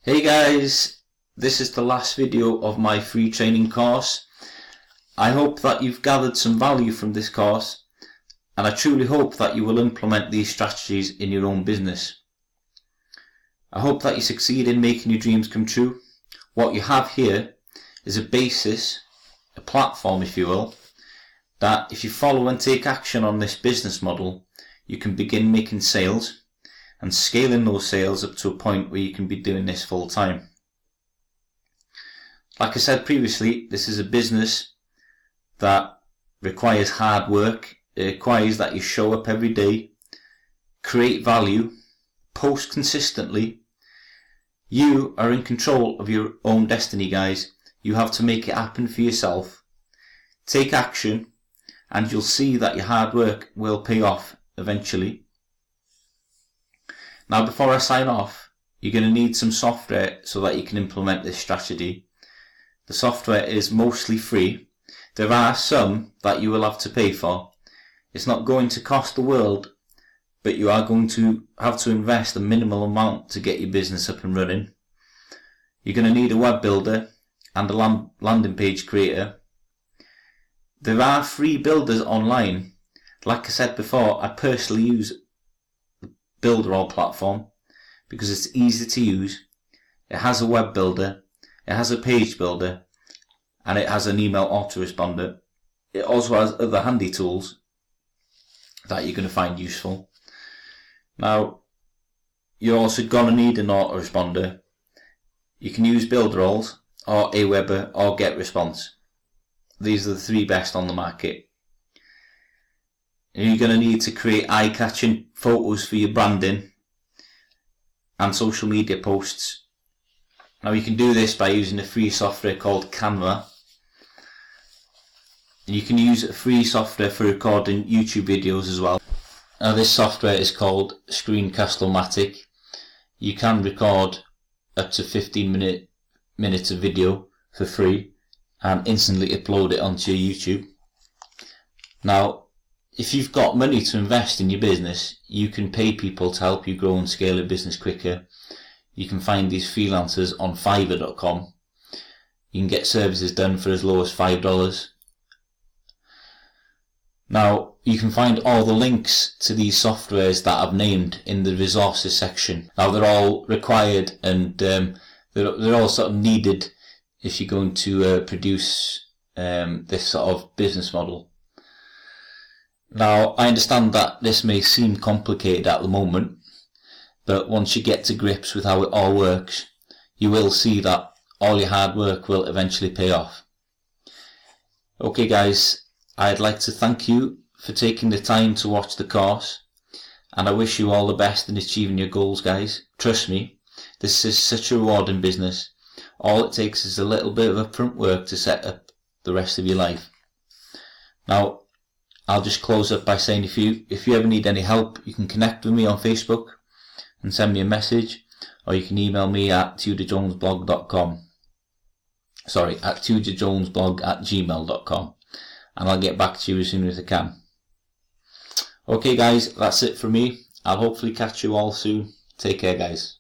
Hey guys, this is the last video of my free training course. I hope that you've gathered some value from this course, and I truly hope that you will implement these strategies in your own business. I hope that you succeed in making your dreams come true. What you have here is a basis, a platform if you will, that if you follow and take action on this business model, you can begin making sales and scaling those sales up to a point where you can be doing this full time. Like I said previously, this is a business that requires hard work. It requires that you show up every day, create value, post consistently. You are in control of your own destiny, guys. You have to make it happen for yourself. Take action and you'll see that your hard work will pay off eventually. Now, before I sign off, you're going to need some software so that you can implement this strategy. The software is mostly free. There are some that you will have to pay for. It's not going to cost the world, but you are going to have to invest a minimal amount to get your business up and running. You're going to need a web builder and a landing page creator. There are free builders online. Like I said before, I personally use Builderall platform because it's easy to use. It has a web builder, it has a page builder, and it has an email autoresponder. It also has other handy tools that you're going to find useful. Now, you're also going to need an autoresponder. You can use Builderall or Aweber or GetResponse. These are the three best on the market. You're going to need to create eye-catching photos for your branding and social media posts. Now you can do this by using a free software called Canva. You can use a free software for recording YouTube videos as well. Now this software is called Screencast-O-Matic. You can record up to 15 minutes of video for free and instantly upload it onto your YouTube. Now, if you've got money to invest in your business, you can pay people to help you grow and scale your business quicker. You can find these freelancers on Fiverr.com. You can get services done for as low as $5. Now, you can find all the links to these softwares that I've named in the resources section. Now, they're all required and they're all sort of needed if you're going to produce this sort of business model. Now, I understand that this may seem complicated at the moment, but once you get to grips with how it all works, you will see that all your hard work will eventually pay off. Okay guys, I'd like to thank you for taking the time to watch the course, and I wish you all the best in achieving your goals, guys. Trust me, this is such a rewarding business. All it takes is a little bit of upfront work to set up the rest of your life. Now, I'll just close up by saying if you ever need any help, you can connect with me on Facebook and send me a message, or you can email me at tudorjonesblog.com. Sorry, at tudorjonesblog@gmail.com, and I'll get back to you as soon as I can. Okay guys, that's it from me. I'll hopefully catch you all soon. Take care guys.